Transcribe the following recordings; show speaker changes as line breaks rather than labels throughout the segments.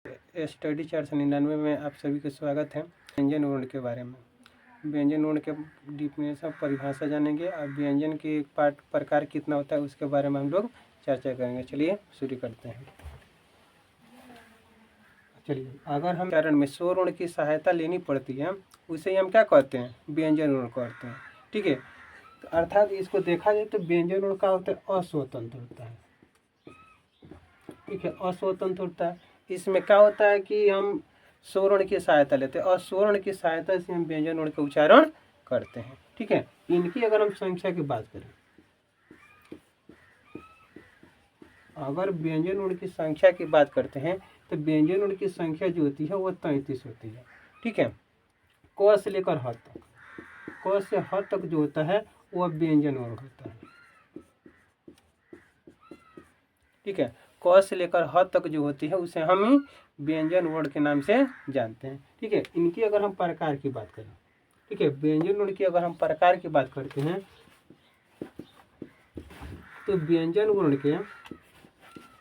Study 499 में आप सभी का स्वागत है। व्यंजन वर्ण के बारे में, व्यंजन वर्ण के डिफिनेशन परिभाषा जानेंगे और व्यंजन के प्रकार कितना होता है उसके बारे में हम लोग चर्चा करेंगे। चलिए शुरू करते हैं। चलिए, अगर हम उच्चारण में स्वर वर्ण की सहायता लेनी पड़ती है उसे हम क्या कहते हैं? व्यंजन वर्ण कहते हैं। ठीक है, तो अर्थात इसको देखा जाए तो व्यंजन वर्ण का होता है अस्वतंत्र होता है। ठीक है, अस्वतंत्र होता है। इसमें क्या होता है कि हम स्वर वर्ण की सहायता लेते हैं और स्वर वर्ण की सहायता से हम व्यंजन वर्ण का उच्चारण करते हैं। ठीक है, इनकी अगर हम संख्या की बात करें, अगर व्यंजन वर्ण की संख्या की बात करते हैं तो व्यंजन वर्ण की संख्या जो होती है वो 33 होती है। ठीक है, क से लेकर ह तक, क से ह तक जो होता है वह व्यंजन वर्ण होता है। ठीक है, क से लेकर ह तक जो होती है उसे हम व्यंजन वर्ण के नाम से जानते हैं। ठीक है, इनकी अगर हम प्रकार की बात करें, ठीक है, व्यंजन वर्ण की अगर हम प्रकार की बात करते हैं तो व्यंजन वर्ण के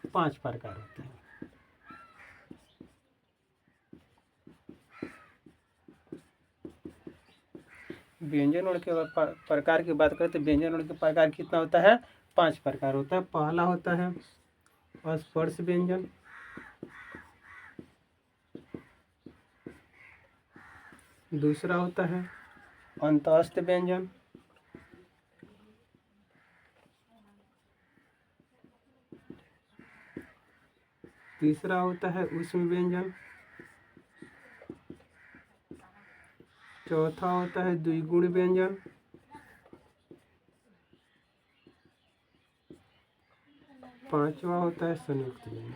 5 प्रकार होते हैं। व्यंजन वर्ण के प्रकार की बात करें तो व्यंजन वर्ण के प्रकार कितना होता है? 5 प्रकार होता है। पहला होता है स्पर्श व्यंजन, दूसरा होता है अंतःस्थ व्यंजन, तीसरा होता है ऊष्म व्यंजन, चौथा होता है द्विगुण व्यंजन, पांचवा होता है संयुक्त व्यंजन।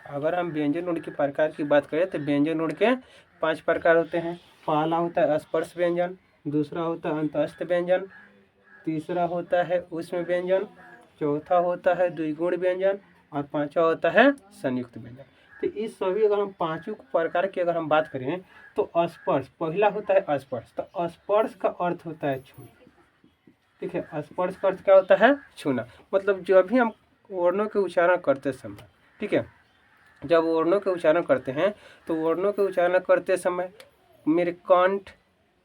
अगर हम व्यंजन वर्ण के प्रकार की बात करें तो व्यंजन वर्ण के 5 प्रकार होते हैं। पहला होता है स्पर्श व्यंजन, दूसरा होता है अंतःस्थ व्यंजन, तीसरा होता है ऊष्म व्यंजन, चौथा होता है द्विगुण व्यंजन और पांचवा होता है संयुक्त व्यंजन। तो इस सभी अगर हम पांचों प्रकार की अगर हम बात करें तो स्पर्श पहला होता है स्पर्श। तो स्पर्श का अर्थ होता है छूना। ठीक है, स्पर्श का अर्थ क्या होता है? छूना। मतलब जब भी हम वर्णों के उच्चारण करते समय, ठीक है, जब वर्णों के उच्चारण करते हैं तो वर्णों के उच्चारण करते समय मेरे कंठ,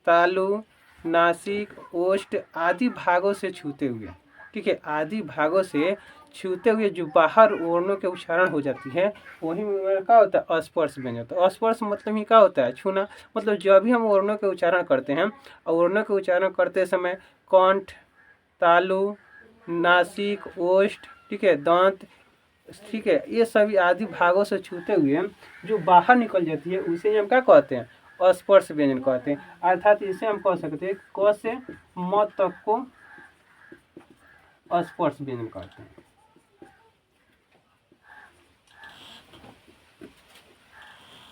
तालु, नासिक, ओष्ठ आदि भागों से छूते हुए, ठीक है, आदि भागों से छूते हुए जो बाहर वर्णों के उच्चारण हो जाती है वही में क्या होता है? स्पर्श व्यंजन। तो स्पर्श मतलब ही क्या होता है? छूना। मतलब जब भी हम वर्णों के उच्चारण करते हैं और वर्णों के उच्चारण करते समय कंठ, तालु, नासिक, ओष्ठ, ठीक है, दांत, ठीक है, ये सभी आदि भागों से छूते हुए जो बाहर निकल जाती है उसे हम क्या कहते हैं? स्पर्श व्यंजन कहते हैं। अर्थात इसे हम कह सकते हैं क से म तक को स्पर्श व्यंजन कहते हैं।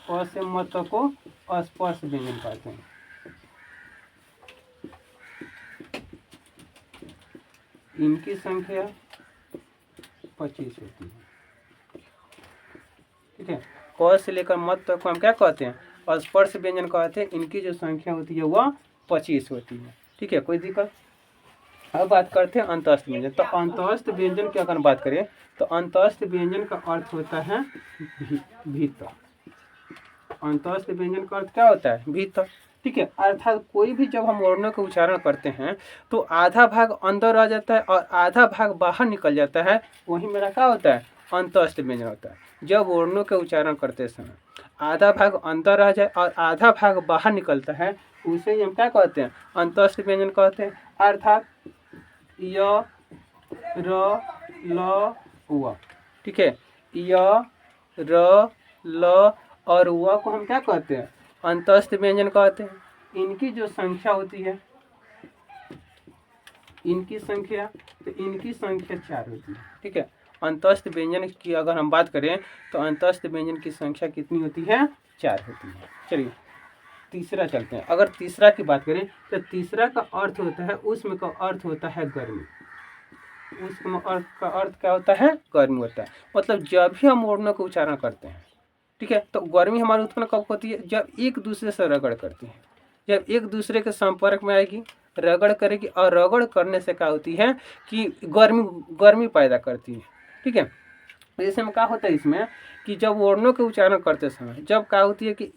क से म तक को स्पर्श व्यंजन कहते हैं। इनकी संख्या 25 होती है। ठीक है, क से लेकर म तक को हम क्या कहते हैं? स्पर्श व्यंजन कहते हैं। इनकी जो संख्या होती है वह 25 होती है। ठीक है, कोई दिक्कत? अब बात करते हैं अंतःस्थ व्यंजन। तो अंतःस्थ व्यंजन की अगर बात करें तो अंतःस्थ व्यंजन का अर्थ होता है भीतर। अंतःस्थ व्यंजन का अर्थ क्या होता है? भीतर। ठीक है, अर्थात कोई भी जब हम वर्णों का उच्चारण करते हैं तो आधा भाग अंदर आ जाता है और आधा भाग बाहर निकल जाता है, वही मेरा क्या होता है? अंतःस्थ व्यंजन होता है। जब वर्णों के उच्चारण करते समय आधा भाग अंदर आ जाए और आधा भाग बाहर निकलता है उसे ही हम क्या कहते हैं? अंतःस्थ व्यंजन कहते हैं। अर्थात य, र, ल, व। ठीक है, य, र, ल और व को हम क्या कहते हैं? अंतःस्थ व्यंजन कहते हैं। इनकी जो संख्या होती है, इनकी संख्या, तो इनकी संख्या 4 होती है। ठीक है, अंतःस्थ व्यंजन की अगर हम बात करें तो अंतःस्थ व्यंजन की संख्या कितनी होती है? 4 होती है। चलिए तीसरा चलते हैं। अगर तीसरा की बात करें तो तीसरा का अर्थ होता है, उसमें का अर्थ होता है गर्मी। उसमें अर्थ का अर्थ क्या होता है? गर्मी होता है। मतलब जब भी हम वर्णों का उच्चारण करते हैं, ठीक है, तो गर्मी हमारी उत्पन्न कब होती है? जब एक दूसरे से रगड़ करती है, जब एक दूसरे के संपर्क में आएगी, रगड़ करेगी और रगड़ करने से क्या होती है कि गर्मी पैदा करती है। ठीक है। जैसे में क्या होता है इसमें कि जब वर्णों के उच्चारण करते समय जब क्या होती है कि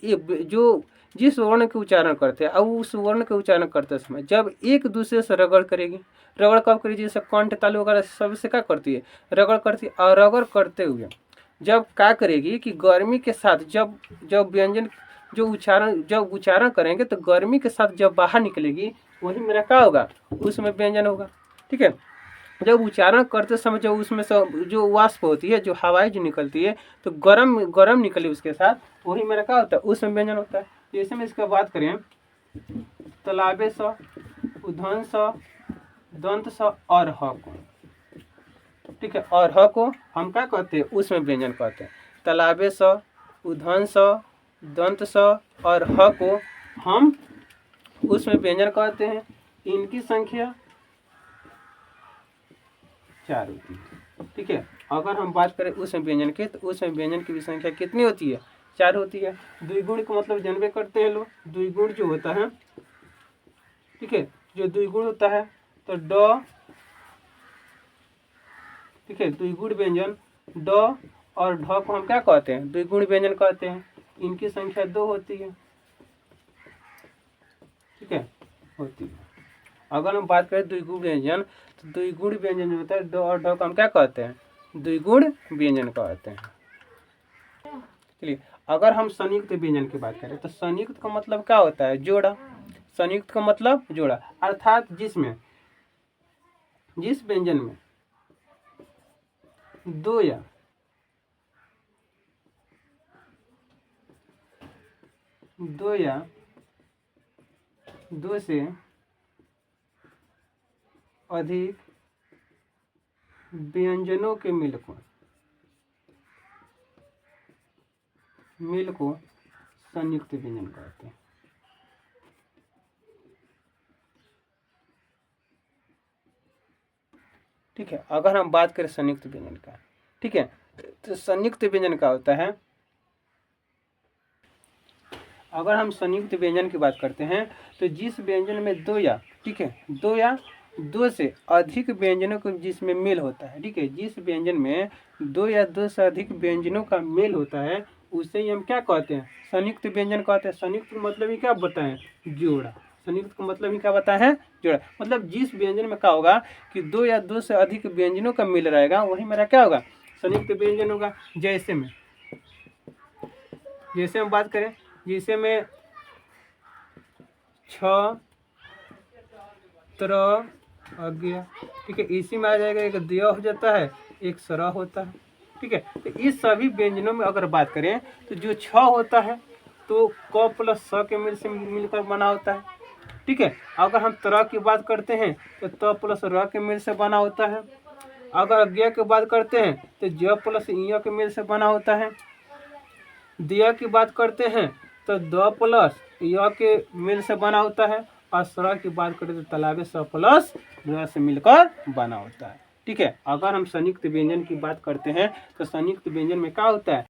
जो जिस वर्ण के उच्चारण करते हैं अब उस वर्ण के उच्चारण करते समय जब एक दूसरे से रगड़ करेगी, रगड़ कब करेगी, जैसे कंठ तालु वगैरह सबसे क्या करती है, रगड़ करती है। और रगड़ करते हुए जब क्या करेगी कि गर्मी के साथ जब जब व्यंजन जब उच्चारण करेंगे तो गर्मी के साथ जब बाहर निकलेगी वही मेरा क्या होगा, उसमें व्यंजन होगा। ठीक है। जब उच्चारण करते समय जब उसमें से जो वाष्प होती है, जो हवाएं जो निकलती है, तो गरम गरम निकली उसके साथ, वही मेरा क्या होता है, उसमें व्यंजन होता है। जैसे में इसका बात करें, तलाबे स, उधन स, दंत स और ह को, ठीक है। और ह को हम क्या कहते हैं, उसमें व्यंजन कहते हैं। तलाबे स, उधन स, दंत स और ह को हम उसमें व्यंजन कहते हैं। इनकी संख्या 4 होती है। ठीक है। अगर हम बात करें उसमें व्यंजन की, तो उसमें व्यंजन की भी संख्या कितनी होती है, 4 होती है। द्विगुण का मतलब जानबे करते हैं लोग, द्विगुण जो होता है, ठीक है, जो द्विगुण होता है तो ड, ठीक है, द्विगुण व्यंजन ड और ढ को हम क्या कहते हैं, द्विगुण व्यंजन कहते हैं। इनकी संख्या 2 होती है। ठीक है, होती है। अगर हम बात करें द्विगुण व्यंजन, तो द्विगुण व्यंजन जो होता है ड और ढ को हम क्या कहते हैं, द्विगुण व्यंजन कहते हैं। चलिए, अगर हम संयुक्त व्यंजन की बात करें तो संयुक्त का मतलब क्या होता है, जोड़ा। संयुक्त का मतलब जोड़ा, अर्थात जिस व्यंजन में दो या दो से अधिक व्यंजनों के मिल को संयुक्त व्यंजन कहते हैं। ठीक है। अगर हम बात करें संयुक्त व्यंजन का, ठीक है, तो संयुक्त व्यंजन का होता है, अगर हम संयुक्त व्यंजन की बात करते हैं तो जिस व्यंजन में ठीक है, दो से अधिक व्यंजनों को जिसमें मेल होता है, ठीक है, जिस व्यंजन में दो या दो से अधिक व्यंजनों का मेल होता है उसे ही हम क्या कहते हैं, संयुक्त व्यंजन कहते हैं। संयुक्त का मतलब ही क्या बताएं, जोड़ा। संयुक्त का मतलब ही क्या बताया है, जोड़ा। मतलब जिस व्यंजन में क्या होगा कि दो या दो से अधिक व्यंजनों का मेल रहेगा वही मेरा क्या होगा, संयुक्त व्यंजन होगा। जैसे हम बात करें, जैसे में छ, त्र, अज्ञा, ठीक है, इसी में आ जाएगा, एक दिया हो जाता है, एक सरा होता है। ठीक है। तो इस सभी व्यंजनों में अगर बात करें तो जो छ होता है तो क प्लस स के मेल से मिलकर बना होता है। ठीक है। अगर हम त्र की बात करते हैं तो त प्लस र के मेल से बना होता है। अगर अज्ञा की बात करते हैं तो ज प्लस इ के मेल से बना होता है। दिया की बात करते हैं तो द प्लस य के मेल से बना होता है। और सरा की बात करें तो तालाबे स प्लस र से मिलकर बना होता है। ठीक है। अगर हम संयुक्त व्यंजन की बात करते हैं तो संयुक्त व्यंजन में क्या होता है,